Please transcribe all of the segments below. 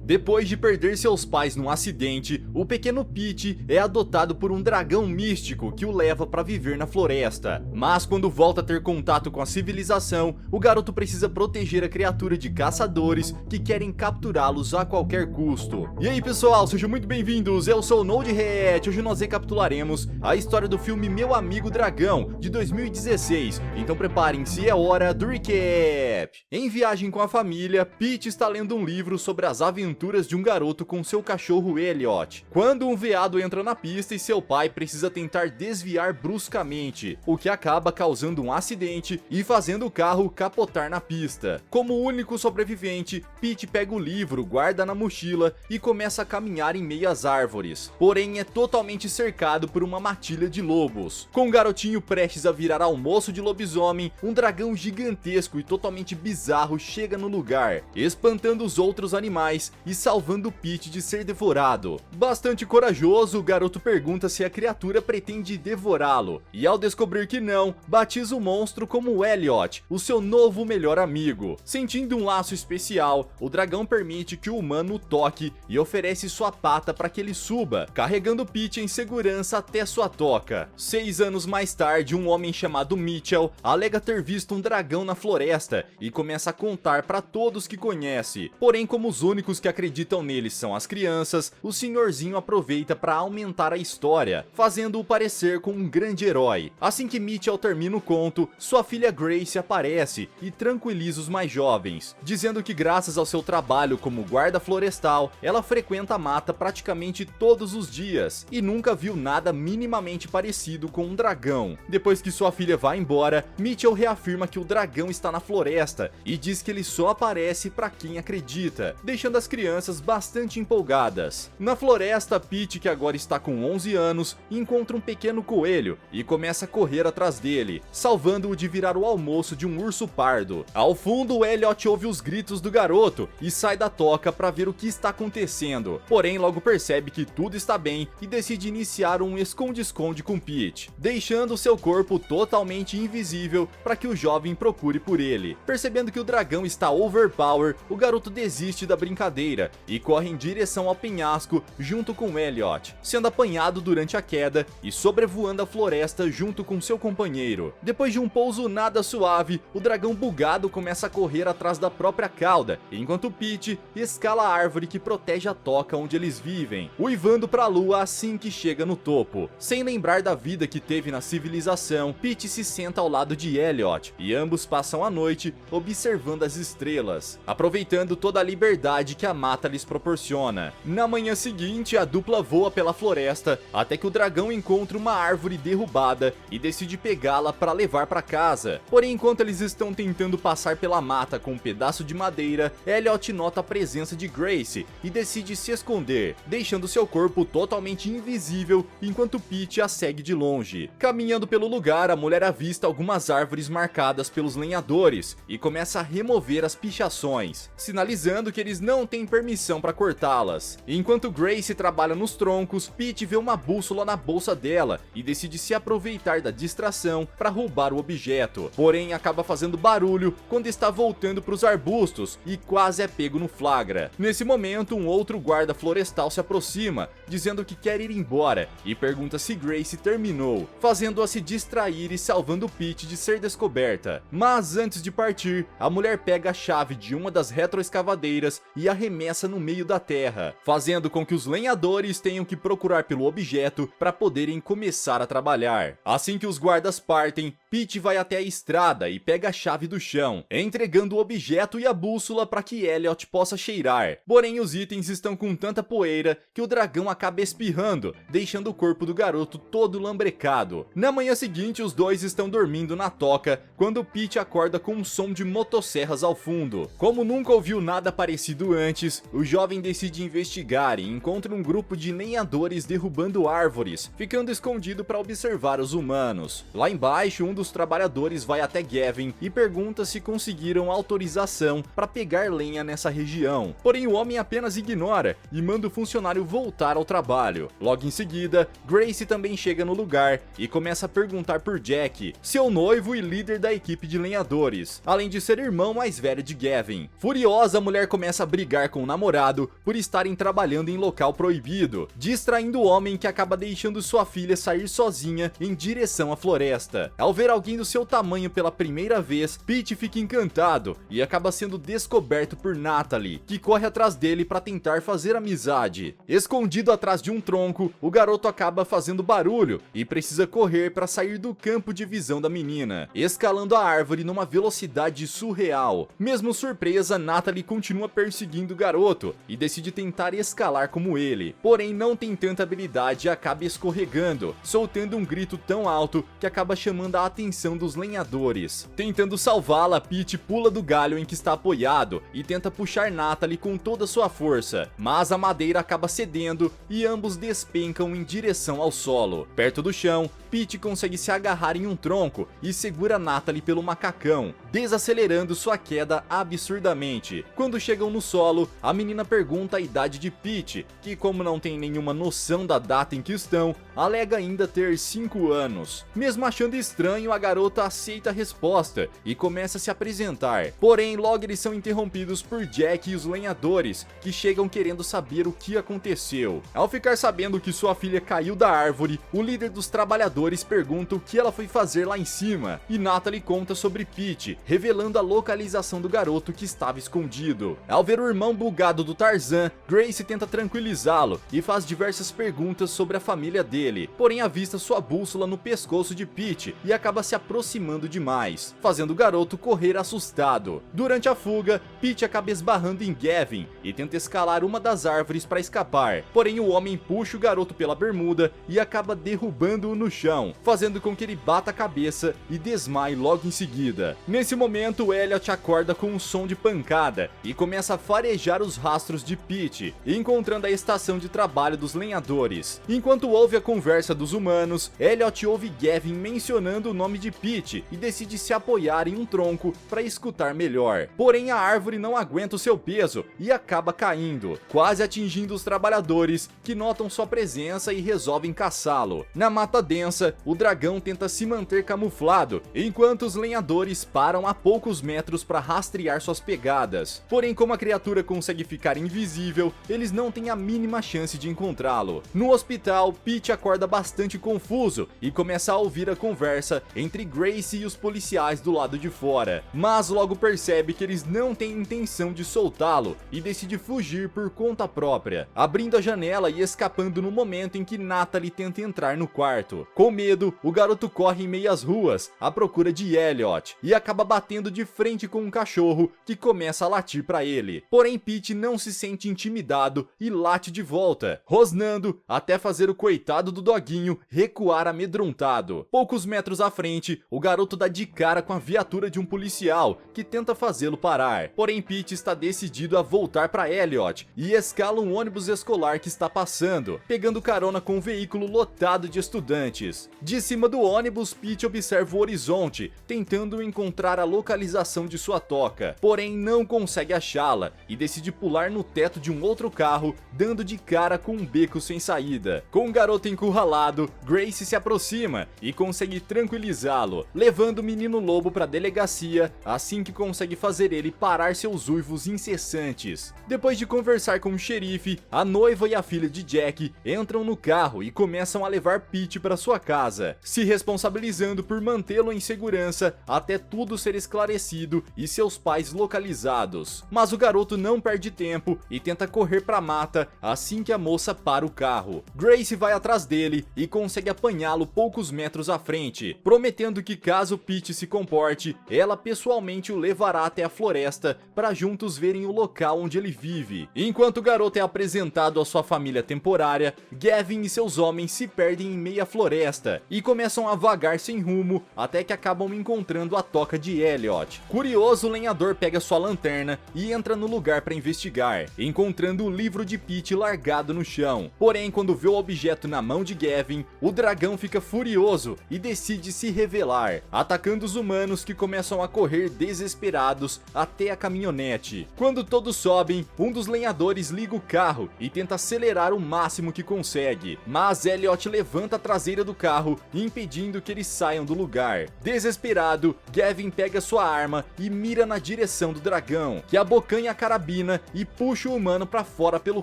Depois de perder seus pais num acidente, o pequeno Pete é adotado por um dragão místico que o leva para viver na floresta. Mas quando volta a ter contato com a civilização, o garoto precisa proteger a criatura de caçadores que querem capturá-los a qualquer custo. E aí pessoal, sejam muito bem-vindos, eu sou o NodeHat. Hoje nós recapitularemos a história do filme Meu Amigo Dragão, de 2016. Então preparem-se, é hora do recap. Em viagem com a família, Pete está lendo um livro sobre as aventuras de um garoto com seu cachorro Elliot, quando um veado entra na pista e seu pai precisa tentar desviar bruscamente, o que acaba causando um acidente e fazendo o carro capotar na pista. Como único sobrevivente, Pete pega o livro, guarda na mochila e começa a caminhar em meio às árvores, porém é totalmente cercado por uma matilha de lobos. Com o garotinho prestes a virar almoço de lobisomem, um dragão gigantesco e totalmente bizarro chega no lugar, espantando os outros animais e salvando Pete de ser devorado. Bastante corajoso, o garoto pergunta se a criatura pretende devorá-lo, e ao descobrir que não, batiza o monstro como Elliot, o seu novo melhor amigo. Sentindo um laço especial, o dragão permite que o humano o toque e oferece sua pata para que ele suba, carregando Pete em segurança até sua toca. 6 anos mais tarde, um homem chamado Mitchell alega ter visto um dragão na floresta e começa a contar para todos que conhece. Porém, como os únicos que acreditam nele são as crianças, o senhorzinho aproveita para aumentar a história, fazendo-o parecer com um grande herói. Assim que Mitchell termina o conto, sua filha Grace aparece e tranquiliza os mais jovens, dizendo que graças ao seu trabalho como guarda florestal, ela frequenta a mata praticamente todos os dias e nunca viu nada minimamente parecido com um dragão. Depois que sua filha vai embora, Mitchell reafirma que o dragão está na floresta e diz que ele só aparece para quem acredita, deixando as crianças bastante empolgadas. Na floresta, Pete, que agora está com 11 anos, encontra um pequeno coelho e começa a correr atrás dele, salvando-o de virar o almoço de um urso pardo. Ao fundo, Elliot ouve os gritos do garoto e sai da toca para ver o que está acontecendo, porém logo percebe que tudo está bem e decide iniciar um esconde-esconde com Pete, deixando seu corpo totalmente invisível para que o jovem procure por ele. Percebendo que o dragão está overpower, o garoto desiste da brincadeira e corre em direção ao penhasco junto com Elliot, sendo apanhado durante a queda e sobrevoando a floresta junto com seu companheiro. Depois de um pouso nada suave, o dragão bugado começa a correr atrás da própria cauda, enquanto Pete escala a árvore que protege a toca onde eles vivem, uivando para a lua assim que chega no topo. Sem lembrar da vida que teve na civilização, Pete se senta ao lado de Elliot e ambos passam a noite observando as estrelas, aproveitando toda a liberdade que a mata lhes proporciona. Na manhã seguinte, a dupla voa pela floresta até que o dragão encontra uma árvore derrubada e decide pegá-la para levar para casa. Porém, enquanto eles estão tentando passar pela mata com um pedaço de madeira, Elliot nota a presença de Grace e decide se esconder, deixando seu corpo totalmente invisível enquanto Pete a segue de longe. Caminhando pelo lugar, a mulher avista algumas árvores marcadas pelos lenhadores e começa a remover as pichações, sinalizando que eles não têm permissão para cortá-las. Enquanto Grace trabalha nos troncos, Pete vê uma bússola na bolsa dela e decide se aproveitar da distração para roubar o objeto, porém acaba fazendo barulho quando está voltando para os arbustos e quase é pego no flagra. Nesse momento, um outro guarda florestal se aproxima, dizendo que quer ir embora e pergunta se Grace terminou, fazendo-a se distrair e salvando Pete de ser descoberta. Mas antes de partir, a mulher pega a chave de uma das retroescavadeiras e arremessa no meio da terra, fazendo com que os lenhadores tenham que procurar pelo objeto para poderem começar a trabalhar. Assim que os guardas partem, Pete vai até a estrada e pega a chave do chão, entregando o objeto e a bússola para que Elliot possa cheirar. Porém, os itens estão com tanta poeira que o dragão acaba espirrando, deixando o corpo do garoto todo lambrecado. Na manhã seguinte, os dois estão dormindo na toca quando Pete acorda com um som de motosserras ao fundo. Como nunca ouviu nada parecido antes, o jovem decide investigar e encontra um grupo de lenhadores derrubando árvores, ficando escondido para observar os humanos. Lá embaixo, um dos trabalhadores vai até Gavin e pergunta se conseguiram autorização para pegar lenha nessa região. Porém, o homem apenas ignora e manda o funcionário voltar ao trabalho. Logo em seguida, Grace também chega no lugar e começa a perguntar por Jack, seu noivo e líder da equipe de lenhadores, além de ser irmão mais velho de Gavin. Furiosa, a mulher começa a brigar com o namorado por estarem trabalhando em local proibido, distraindo o homem que acaba deixando sua filha sair sozinha em direção à floresta. Ao ver alguém do seu tamanho pela primeira vez, Pete fica encantado e acaba sendo descoberto por Natalie, que corre atrás dele para tentar fazer amizade. Escondido atrás de um tronco, o garoto acaba fazendo barulho e precisa correr para sair do campo de visão da menina, escalando a árvore numa velocidade surreal. Mesmo surpresa, Natalie continua perseguindo o garoto e decide tentar escalar como ele, porém não tem tanta habilidade e acaba escorregando, soltando um grito tão alto que acaba chamando a atenção dos lenhadores. Tentando salvá-la, Pete pula do galho em que está apoiado e tenta puxar Natalie com toda sua força, mas a madeira acaba cedendo e ambos despencam em direção ao solo. Perto do chão, Pete consegue se agarrar em um tronco e segura Natalie pelo macacão, desacelerando sua queda absurdamente. Quando chegam no solo, a menina pergunta a idade de Pete, que, como não tem nenhuma noção da data em que estão, alega ainda ter 5 anos. Mesmo achando estranho, a garota aceita a resposta e começa a se apresentar. Porém, logo eles são interrompidos por Jack e os lenhadores, que chegam querendo saber o que aconteceu. Ao ficar sabendo que sua filha caiu da árvore, o líder dos trabalhadores pergunta o que ela foi fazer lá em cima, e Natalie conta sobre Pete, revelando a localização do garoto que estava escondido. Ao ver o irmão bugado do Tarzan, Grace tenta tranquilizá-lo e faz diversas perguntas sobre a família dele, porém avista sua bússola no pescoço de Pete e acaba se aproximando demais, fazendo o garoto correr assustado. Durante a fuga, Pete acaba esbarrando em Gavin e tenta escalar uma das árvores para escapar, porém o homem puxa o garoto pela bermuda e acaba derrubando-o no chão, fazendo com que ele bata a cabeça e desmaie logo em seguida. Nesse momento, Elliot acorda com um som de pancada e começa a farejar os rastros de Pete, encontrando a estação de trabalho dos lenhadores. Enquanto ouve a conversa dos humanos, Elliot ouve Gavin mencionando o nome de Pete e decide se apoiar em um tronco para escutar melhor. Porém, a árvore não aguenta o seu peso e acaba caindo, quase atingindo os trabalhadores, que notam sua presença e resolvem caçá-lo. Na mata densa, o dragão tenta se manter camuflado, enquanto os lenhadores param a poucos metros para rastrear suas pegadas. Porém, como a criatura consegue ficar invisível, eles não têm a mínima chance de encontrá-lo. No hospital, Pete acorda bastante confuso e começa a ouvir a conversa entre Grace e os policiais do lado de fora, mas logo percebe que eles não têm intenção de soltá-lo e decide fugir por conta própria, abrindo a janela e escapando no momento em que Natalie tenta entrar no quarto. Com medo, o garoto corre em meias ruas à procura de Elliot e acaba batendo de frente com um cachorro que começa a latir para ele. Porém, Pete não se sente intimidado e late de volta, rosnando até fazer o coitado do doguinho recuar amedrontado. Poucos metros à frente, o garoto dá de cara com a viatura de um policial que tenta fazê-lo parar. Porém, Pete está decidido a voltar para Elliot e escala um ônibus escolar que está passando, pegando carona com um veículo lotado de estudantes. De cima do ônibus, Pete observa o horizonte, tentando encontrar a localização de sua toca, porém não consegue achá-la e decide pular no teto de um outro carro, dando de cara com um beco sem saída. Com o garoto encurralado, Grace se aproxima e consegue tranquilizá-lo, levando o menino lobo para a delegacia assim que consegue fazer ele parar seus uivos incessantes. Depois de conversar com o xerife, a noiva e a filha de Jack entram no carro e começam a levar Pete para sua casa, se responsabilizando por mantê-lo em segurança até tudo ser esclarecido e seus pais localizados. Mas o garoto não perde tempo e tenta correr para a mata assim que a moça para o carro. Grace vai atrás dele e consegue apanhá-lo poucos metros à frente, prometendo que caso Pete se comporte, ela pessoalmente o levará até a floresta para juntos verem o local onde ele vive. Enquanto o garoto é apresentado à sua família temporária, Gavin e seus homens se perdem em meia floresta e começam a vagar sem rumo até que acabam encontrando a toca de de Elliot. Curioso, o lenhador pega sua lanterna e entra no lugar para investigar, encontrando o livro de Pete largado no chão. Porém, quando vê o objeto na mão de Gavin, o dragão fica furioso e decide se revelar, atacando os humanos, que começam a correr desesperados até a caminhonete. Quando todos sobem, um dos lenhadores liga o carro e tenta acelerar o máximo que consegue, mas Elliot levanta a traseira do carro, impedindo que eles saiam do lugar. Desesperado, Gavin pega sua arma e mira na direção do dragão, que abocanha a carabina e puxa o humano para fora pelo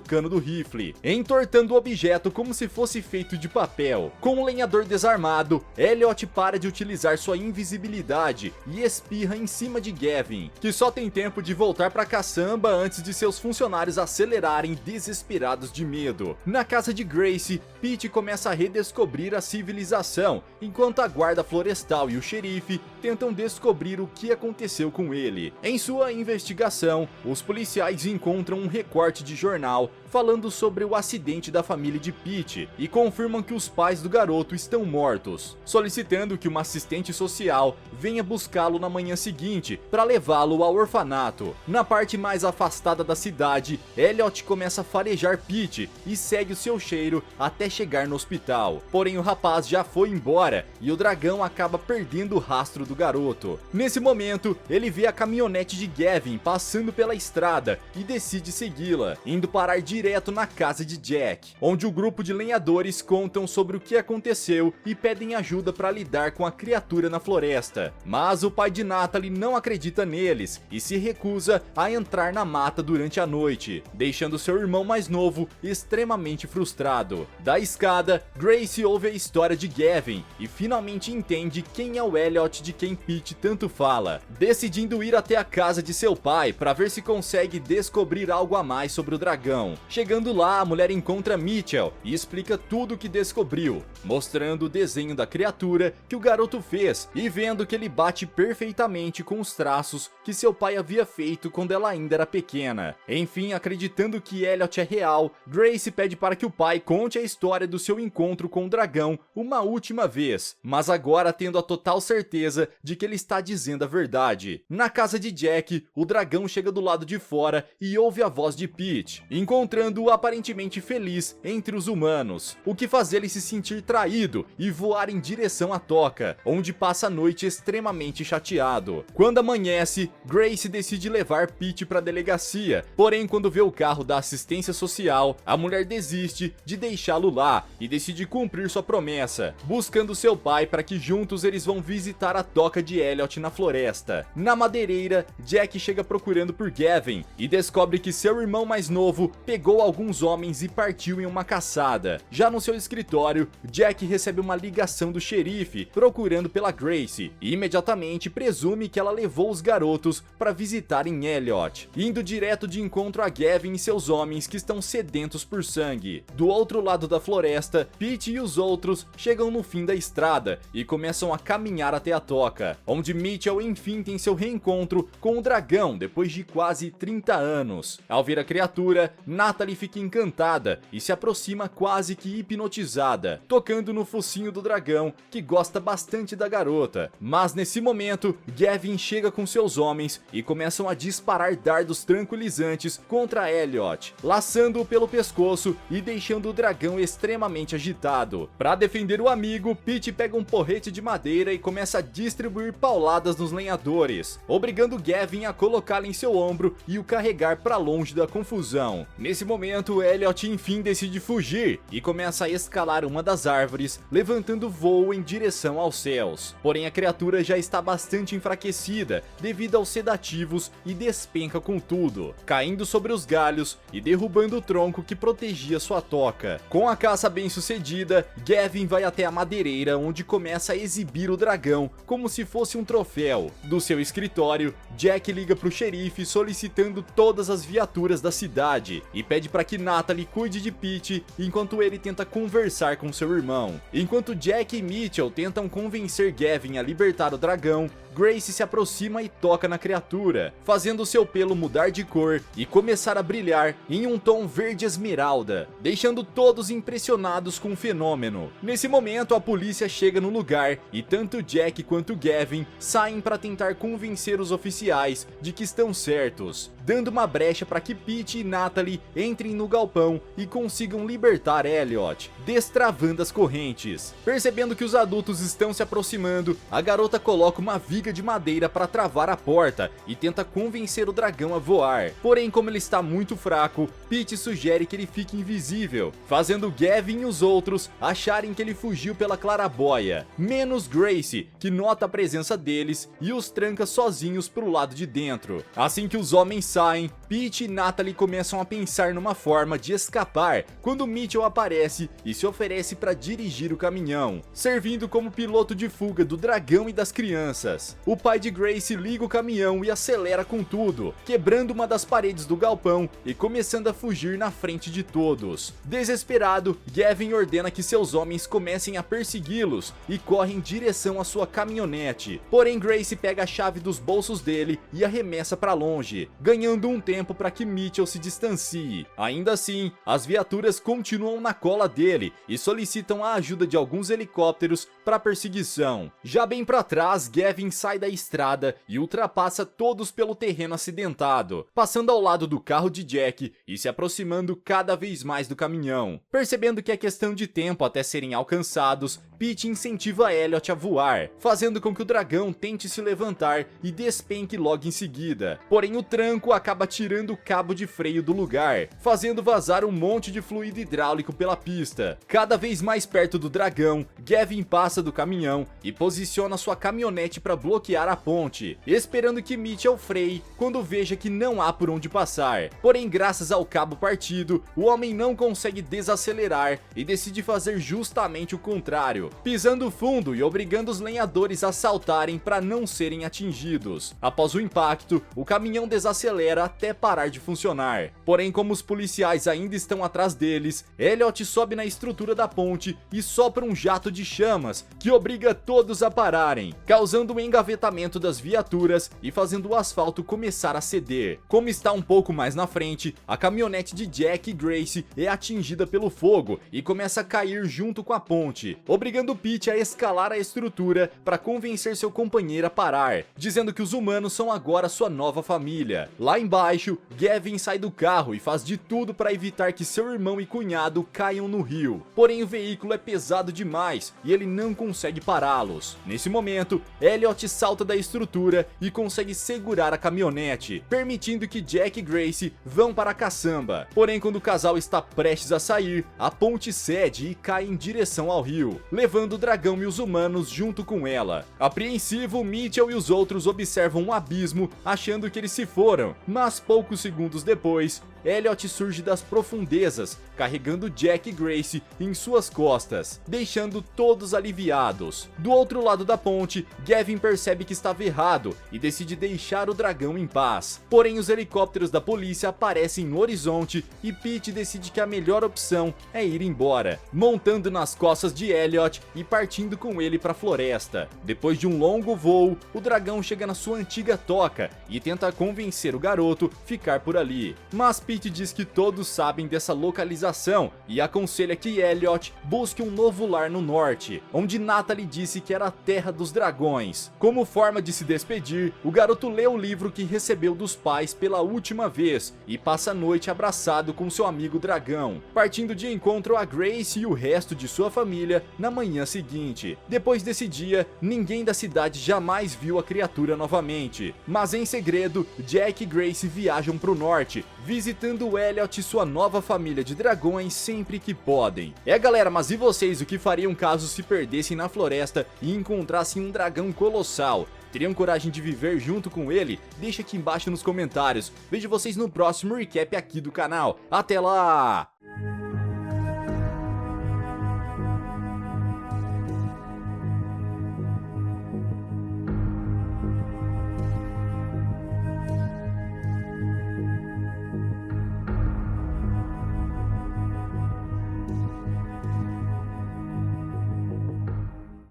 cano do rifle, entortando o objeto como se fosse feito de papel. Com o lenhador desarmado, Elliot para de utilizar sua invisibilidade e espirra em cima de Gavin, que só tem tempo de voltar para a caçamba antes de seus funcionários acelerarem desesperados de medo. Na casa de Grace, Pete começa a redescobrir a civilização, enquanto a guarda florestal e o xerife tentam descobrir o que aconteceu com ele. Em sua investigação, os policiais encontram um recorte de jornal falando sobre o acidente da família de Pete e confirmam que os pais do garoto estão mortos, solicitando que uma assistente social venha buscá-lo na manhã seguinte para levá-lo ao orfanato. Na parte mais afastada da cidade, Elliot começa a farejar Pete e segue o seu cheiro até chegar no hospital. Porém, o rapaz já foi embora e o dragão acaba perdendo o rastro do garoto. Nesse momento, ele vê a caminhonete de Gavin passando pela estrada e decide segui-la, indo parar direto na casa de Jack, onde o grupo de lenhadores contam sobre o que aconteceu e pedem ajuda para lidar com a criatura na floresta. Mas o pai de Natalie não acredita neles e se recusa a entrar na mata durante a noite, deixando seu irmão mais novo extremamente frustrado. Da escada, Grace ouve a história de Gavin e finalmente entende quem é o Elliot de quem Pete tanto fala, decidindo ir até a casa de seu pai para ver se consegue descobrir algo a mais sobre o dragão. Chegando lá, a mulher encontra Mitchell e explica tudo o que descobriu, mostrando o desenho da criatura que o garoto fez e vendo que ele bate perfeitamente com os traços que seu pai havia feito quando ela ainda era pequena. Enfim, acreditando que Elliot é real, Grace pede para que o pai conte a história do seu encontro com o dragão uma última vez, mas agora tendo a total certeza de que ele está dizendo a verdade. Na casa de Jack, o dragão chega do lado de fora e ouve a voz de Pete, encontrando-o aparentemente feliz entre os humanos, o que faz ele se sentir traído e voar em direção à toca, onde passa a noite extremamente chateado. Quando amanhece, Grace decide levar Pete para a delegacia, porém quando vê o carro da assistência social, a mulher desiste de deixá-lo lá e decide cumprir sua promessa, buscando seu pai para que juntos eles vão visitar a toca de Elliot na floresta. Na madeireira, Jack chega procurando por Gavin e descobre que seu irmão mais novo pegou alguns homens e partiu em uma caçada. Já no seu escritório, Jack recebe uma ligação do xerife procurando pela Grace e imediatamente presume que ela levou os garotos para visitarem Elliot, indo direto de encontro a Gavin e seus homens que estão sedentos por sangue. Do outro lado da floresta, Pete e os outros chegam no fim da estrada e começam a caminhar até a toca, onde Mitchell enfim tem seu reencontro com o dragão depois de quase 30 anos. Ao ver a criatura, Natalie fica encantada e se aproxima quase que hipnotizada, tocando no focinho do dragão, que gosta bastante da garota. Mas nesse momento, Gavin chega com seus homens e começam a disparar dardos tranquilizantes contra Elliot, laçando-o pelo pescoço e deixando o dragão extremamente agitado. Para defender o amigo, Pete pega um porrete de madeira e começa a distribuir pauladas nos lenhadores, obrigando Gavin a colocá-lo em seu ombro e o carregar para longe da confusão. Nesse momento, Elliot enfim decide fugir e começa a escalar uma das árvores, levantando voo em direção aos céus. Porém, a criatura já está bastante enfraquecida devido aos sedativos e despenca com tudo, caindo sobre os galhos e derrubando o tronco que protegia sua toca. Com a caça bem sucedida, Gavin vai até a madeireira, onde começa a exibir o dragão como se fosse um troféu. Do seu escritório, Jack liga pro xerife solicitando todas as viaturas da cidade e pede para que Natalie cuide de Pete enquanto ele tenta conversar com seu irmão. Enquanto Jack e Mitchell tentam convencer Gavin a libertar o dragão, Grace se aproxima e toca na criatura, fazendo seu pelo mudar de cor e começar a brilhar em um tom verde esmeralda, deixando todos impressionados com o fenômeno. Nesse momento, a polícia chega no lugar e tanto Jack quanto Gavin saem para tentar convencer os oficiais de que estão certos, dando uma brecha para que Pete e Natalie entrem no galpão e consigam libertar Elliot, destravando as correntes. Percebendo que os adultos estão se aproximando, a garota coloca uma viga de madeira para travar a porta e tenta convencer o dragão a voar. Porém, como ele está muito fraco, Pete sugere que ele fique invisível, fazendo Gavin e os outros acharem que ele fugiu pela claraboia, menos Grace, que nota a presença deles e os tranca sozinhos pro lado de dentro. Assim que os homens saem, Pete e Natalie começam a pensar numa forma de escapar quando Mitchell aparece e se oferece para dirigir o caminhão, servindo como piloto de fuga do dragão e das crianças. O pai de Grace liga o caminhão e acelera com tudo, quebrando uma das paredes do galpão e começando a fugir na frente de todos. Desesperado, Gavin ordena que seus homens comecem a persegui-los e correm em direção à sua caminhonete. Porém, Grace pega a chave dos bolsos dele e arremessa para longe, ganhando um tempo para que Mitchell se distancie. Ainda assim, as viaturas continuam na cola dele e solicitam a ajuda de alguns helicópteros para perseguição. Já bem para trás, Gavin sai da estrada e ultrapassa todos pelo terreno acidentado, passando ao lado do carro de Jack e se aproximando cada vez mais do caminhão. Percebendo que é questão de tempo até serem alcançados, Pete incentiva Elliot a voar, fazendo com que o dragão tente se levantar e despenque logo em seguida. Porém, o tranco acaba tirando o cabo de freio do lugar, fazendo vazar um monte de fluido hidráulico pela pista. Cada vez mais perto do dragão, Gavin passa do caminhão e posiciona sua caminhonete para bloquear a ponte, esperando que Mitchell freie quando veja que não há por onde passar. Porém, graças ao cabo partido, o homem não consegue desacelerar e decide fazer justamente o contrário, pisando fundo e obrigando os lenhadores a saltarem para não serem atingidos. Após o impacto, o caminhão desacelera até parar de funcionar. Porém, como os policiais ainda estão atrás deles, Elliot sobe na estrutura da ponte e sopra um jato de chamas que obriga todos a pararem, causando um engavetamento das viaturas e fazendo o asfalto começar a ceder. Como está um pouco mais na frente, a caminhonete de Jack e Grace é atingida pelo fogo e começa a cair junto com a ponte, obrigando Pete a escalar a estrutura para convencer seu companheiro a parar, dizendo que os humanos são agora sua nova família. Lá embaixo, Gavin sai do carro e faz de tudo para evitar que seu irmão e cunhado caiam no rio. Porém, o veículo é pesado demais e ele não consegue pará-los. Nesse momento, Elliot salta da estrutura e consegue segurar a caminhonete, permitindo que Jack e Grace vão para a caçamba. Porém, quando o casal está prestes a sair, a ponte cede e cai em direção ao rio, levando o dragão e os humanos junto com ela. Apreensivo, Mitchell e os outros observam um abismo, achando que eles se foram, mas poucos segundos depois, Elliot surge das profundezas, carregando Jack e Grace em suas costas, deixando todos aliviados. Do outro lado da ponte, Gavin percebe que estava errado e decide deixar o dragão em paz. Porém, os helicópteros da polícia aparecem no horizonte e Pete decide que a melhor opção é ir embora, montando nas costas de Elliot e partindo com ele para a floresta. Depois de um longo voo, o dragão chega na sua antiga toca e tenta convencer o garoto a ficar por ali. Mas Pete diz que todos sabem dessa localização e aconselha que Elliot busque um novo lar no norte, onde Natalie disse que era a terra dos dragões. Como forma de se despedir, o garoto lê o livro que recebeu dos pais pela última vez e passa a noite abraçado com seu amigo dragão, partindo de encontro a Grace e o resto de sua família na manhã seguinte. Depois desse dia, ninguém da cidade jamais viu a criatura novamente, mas em segredo, Jack e Grace viajam para o norte, visitando Elliot e sua nova família de dragões sempre que podem. Galera, mas e vocês, o que fariam caso se perdessem na floresta e encontrassem um dragão colossal? Teriam coragem de viver junto com ele? Deixa aqui embaixo nos comentários. Vejo vocês no próximo recap aqui do canal. Até lá!